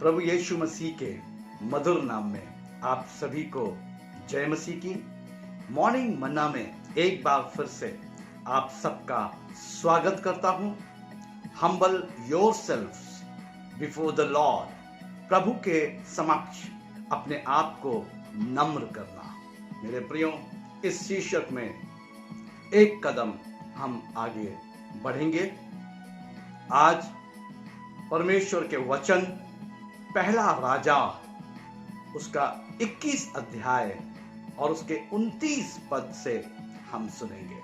प्रभु यीशु मसीह के मधुर नाम में आप सभी को जय मसीह की। मॉर्निंग मन्ना में एक बार फिर से आप सबका स्वागत करता हूं। Humble yourselves before the lord, प्रभु के समक्ष अपने आप को नम्र करना। मेरे प्रियो, इस शीर्षक में एक कदम हम आगे बढ़ेंगे। आज परमेश्वर के वचन पहला राजा उसका 21 अध्याय और उसके 29 पद से हम सुनेंगे।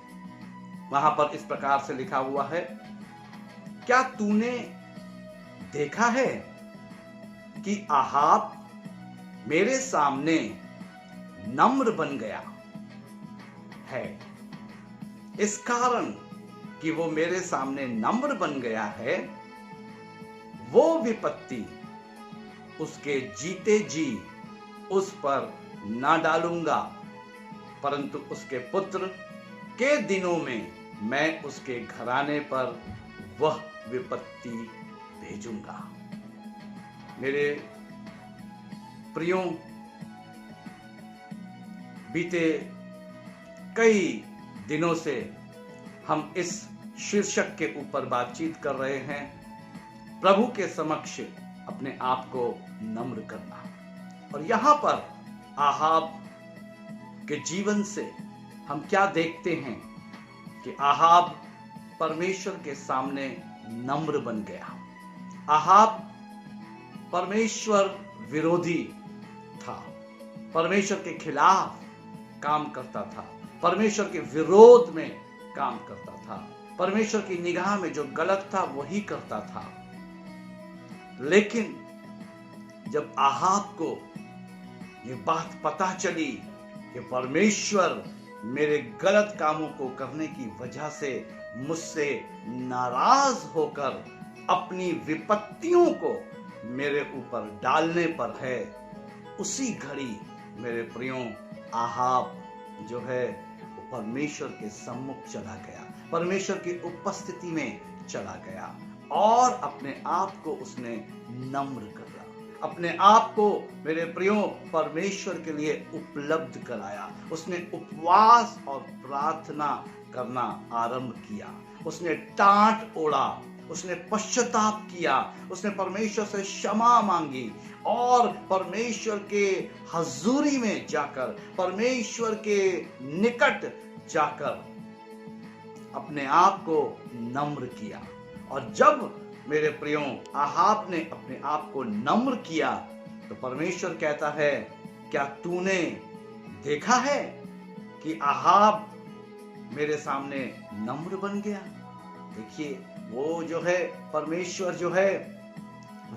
वहां पर इस प्रकार से लिखा हुआ है, क्या तूने देखा है कि आहाब मेरे सामने नम्र बन गया है। इस कारण कि वो मेरे सामने नम्र बन गया है, वो विपत्ति उसके जीते जी उस पर ना डालूंगा, परंतु उसके पुत्र के दिनों में मैं उसके घराने पर वह विपत्ति भेजूंगा। मेरे प्रियों, बीते कई दिनों से हम इस शीर्षक के ऊपर बातचीत कर रहे हैं, प्रभु के समक्ष अपने आप को नम्र करना। और यहां पर आहाब के जीवन से हम क्या देखते हैं कि आहाब परमेश्वर के सामने नम्र बन गया। आहाब परमेश्वर विरोधी था, परमेश्वर के खिलाफ काम करता था, परमेश्वर के विरोध में काम करता था, परमेश्वर की निगाह में जो गलत था वही करता था। लेकिन जब आहाब को ये बात पता चली कि परमेश्वर मेरे गलत कामों को करने की वजह से मुझसे नाराज होकर अपनी विपत्तियों को मेरे ऊपर डालने पर है, उसी घड़ी मेरे प्रियों आहाब जो है वो परमेश्वर के सम्मुख चला गया, परमेश्वर की उपस्थिति में चला गया और अपने आप को उसने नम्र करा, अपने आप को मेरे प्रियो परमेश्वर के लिए उपलब्ध कराया। उसने उपवास और प्रार्थना करना आरंभ किया, उसने टांट ओढ़ा, उसने पश्चाताप किया, उसने परमेश्वर से क्षमा मांगी और परमेश्वर के हजूरी में जाकर, परमेश्वर के निकट जाकर अपने आप को नम्र किया। और जब मेरे प्रियो आहाब ने अपने आप को नम्र किया तो परमेश्वर कहता है, क्या तूने देखा है कि आहाब मेरे सामने नम्र बन गया। देखिए, वो जो है परमेश्वर जो है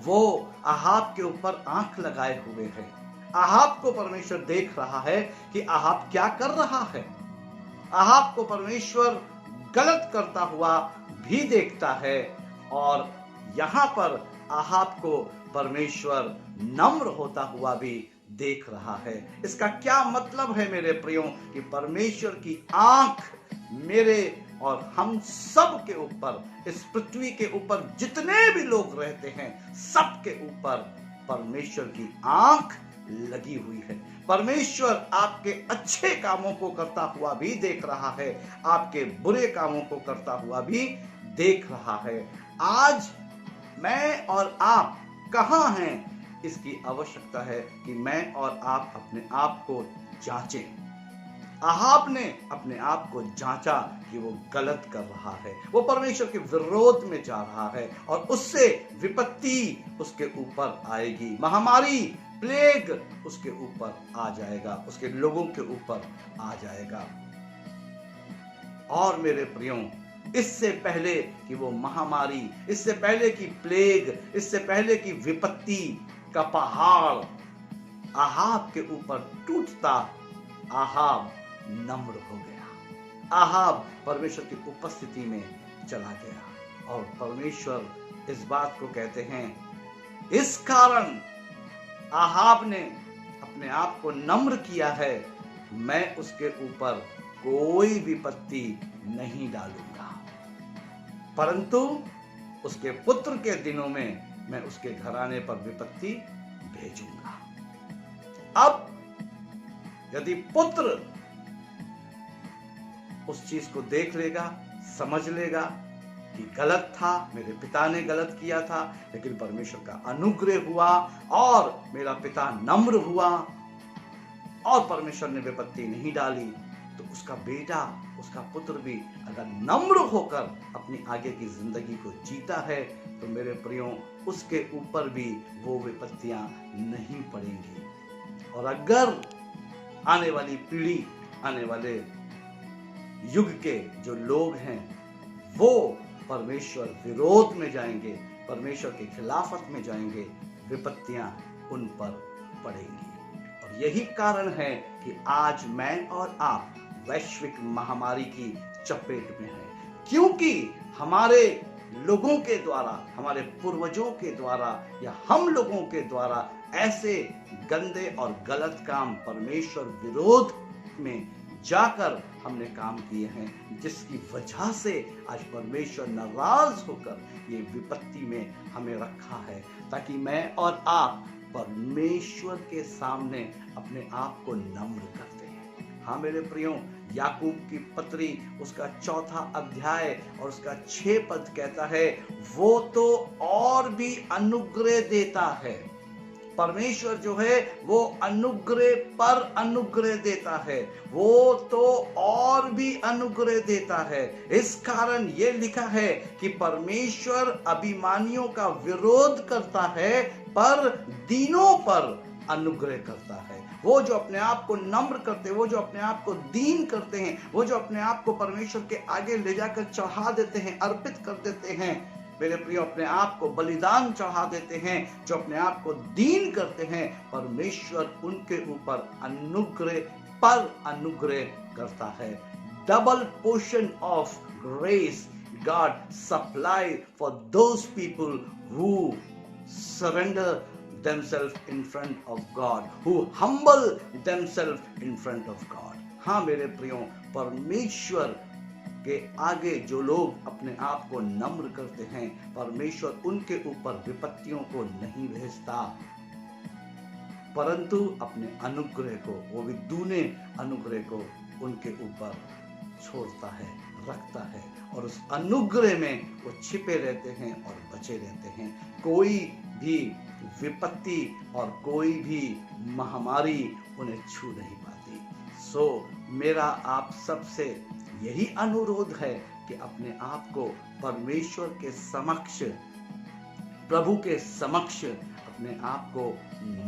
वो आहाब के ऊपर आंख लगाए हुए है। आहाब को परमेश्वर देख रहा है कि आहाब क्या कर रहा है। आहाब को परमेश्वर गलत करता हुआ भी देखता है और यहां पर आहाब को परमेश्वर नम्र होता हुआ भी देख रहा है। इसका क्या मतलब है मेरे प्रियो कि परमेश्वर की आंख मेरे और हम सब के ऊपर, इस पृथ्वी के ऊपर जितने भी लोग रहते हैं सबके ऊपर परमेश्वर की आंख लगी हुई है। परमेश्वर आपके अच्छे कामों को करता हुआ भी देख रहा है, आपके बुरे कामों को करता हुआ भी देख रहा है। आज मैं और आप कहां हैं, इसकी आवश्यकता है कि मैं और आप अपने आप को जांचें। आहाब ने अपने आप को जांचा कि वो गलत कर रहा है, वो परमेश्वर के विरोध में जा रहा है और उससे विपत्ति उसके ऊपर आएगी, महामारी, प्लेग उसके ऊपर आ जाएगा, उसके लोगों के ऊपर आ जाएगा। और मेरे प्रियो, इससे पहले कि वो महामारी, इससे पहले कि प्लेग, इससे पहले कि विपत्ति का पहाड़ आहाब के ऊपर टूटता, आहाब नम्र हो गया। आहाब परमेश्वर की उपस्थिति में चला गया और परमेश्वर इस बात को कहते हैं, इस कारण आहाब ने अपने आप को नम्र किया है, मैं उसके ऊपर कोई विपत्ति नहीं डालूंगा, परंतु उसके पुत्र के दिनों में मैं उसके घराने पर विपत्ति भेजूंगा। अब यदि पुत्र उस चीज को देख लेगा, समझ लेगा कि गलत था, मेरे पिता ने गलत किया था, लेकिन परमेश्वर का अनुग्रह हुआ और मेरा पिता नम्र हुआ और परमेश्वर ने विपत्ति नहीं डाली, तो उसका बेटा, उसका पुत्र भी अगर नम्र होकर अपनी आगे की जिंदगी को जीता है, तो मेरे प्रियो उसके ऊपर भी वो विपत्तियां नहीं पड़ेंगी। और अगर आने वाली पीढ़ी, आने वाले युग के जो लोग हैं, वो परमेश्वर विरोध में जाएंगे, परमेश्वर के खिलाफत में जाएंगे, विपत्तियां उन पर पड़ेंगी। और यही कारण है कि आज मैं और आप वैश्विक महामारी की चपेट में हैं, क्योंकि हमारे लोगों के द्वारा, हमारे पूर्वजों के द्वारा या हम लोगों के द्वारा ऐसे गंदे और गलत काम परमेश्वर विरोध में जाकर हमने काम किए हैं, जिसकी वजह से आज परमेश्वर नाराज होकर ये विपत्ति में हमें रखा है, ताकि मैं और आप परमेश्वर के सामने अपने आप को नम्र करते हैं। हाँ मेरे प्रियो, याकूब की पत्री उसका 4 अध्याय और उसका 6 पद कहता है, वो तो और भी अनुग्रह देता है। परमेश्वर जो है वो अनुग्रह पर अनुग्रह देता है, वो तो और भी अनुग्रह देता है। इस कारण ये लिखा है कि परमेश्वर अभिमानियों का विरोध करता है पर दीनों पर अनुग्रह करता है। वो जो अपने आप को नम्र करते हैं, वो जो अपने आप को दीन करते हैं, वो जो अपने आप को परमेश्वर के आगे ले जाकर चढ़ा देते हैं, अर्पित कर देते हैं, मेरे प्रियो अपने आप को बलिदान चढ़ा देते हैं, जो अपने आप को दीन करते हैं, परमेश्वर उनके ऊपर अनुग्रह पर अनुग्रह करता है। Double portion of grace God supply for those people who surrender themselves in front of God, who humble themselves in front of God। हाँ मेरे प्रियो, परमेश्वर के आगे जो लोग अपने आप को नम्र करते हैं, परमेश्वर उनके ऊपर विपत्तियों को नहीं भेजता, परंतु अपने अनुग्रह को, वो भी दूने अनुग्रह को उनके ऊपर छोड़ता है, रखता है, और उस अनुग्रह में वो छिपे रहते हैं और बचे रहते हैं। कोई भी विपत्ति और कोई भी महामारी उन्हें छू नहीं पाती। सो मेरा आप सबसे यही अनुरोध है कि अपने आप को परमेश्वर के समक्ष, प्रभु के समक्ष अपने आप को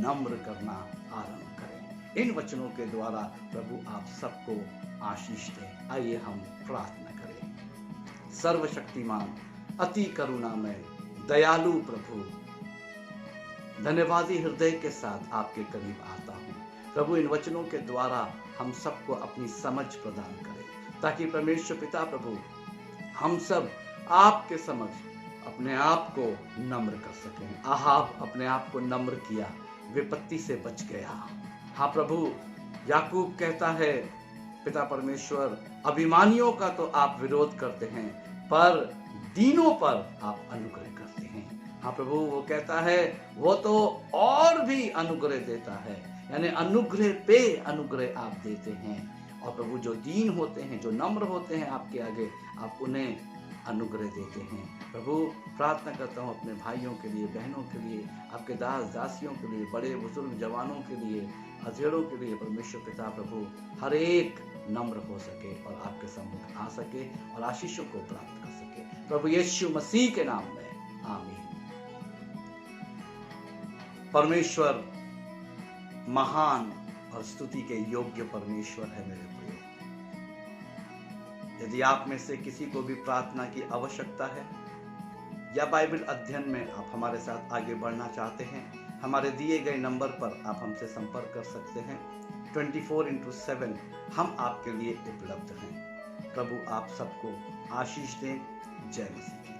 नम्र करना आरंभ करें। इन वचनों के द्वारा प्रभु आप सबको आशीष दे। आइए हम प्रार्थना करें। सर्वशक्तिमान, अति करुणामय, दयालु प्रभु, धन्यवादी हृदय के साथ आपके करीब आता हूँ। प्रभु इन वचनों के द्वारा हम सबको अपनी समझ प्रदान करें, ताकि परमेश्वर पिता प्रभु हम सब आपके समक्ष अपने आप को नम्र कर सकें। आहाब अपने आप को नम्र किया, विपत्ति से बच गया। हाँ प्रभु, याकूब कहता है, पिता परमेश्वर अभिमानियों का तो आप विरोध करते हैं, पर दीनों पर आप अनुग्रह करते हैं। हाँ प्रभु, वो कहता है वो तो और भी अनुग्रह देता है, यानी अनुग्रह पे अनुग्रह आप देते हैं। और प्रभु जो दीन होते हैं, जो नम्र होते हैं आपके आगे, आप उन्हें अनुग्रह देते हैं। प्रभु प्रार्थना करता हूँ अपने भाइयों के लिए, बहनों के लिए, आपके दास दासियों के लिए, बड़े बुजुर्ग जवानों के लिए, अधेड़ों के लिए, परमेश्वर पिता प्रभु हर एक नम्र हो सके और आपके सम्मुख आ सके और आशीषों को प्राप्त कर सके। प्रभु यीशु मसीह के नाम में आमीन। परमेश्वर महान और स्तुति के योग्य परमेश्वर है मेरे प्रियो। यदि आप में से किसी को भी प्रार्थना की आवश्यकता है या बाइबल अध्ययन में आप हमारे साथ आगे बढ़ना चाहते हैं, हमारे दिए गए नंबर पर आप हमसे संपर्क कर सकते हैं। 24/7 हम आपके लिए उपलब्ध हैं। प्रभु आप सबको आशीष दें। जय मसीह।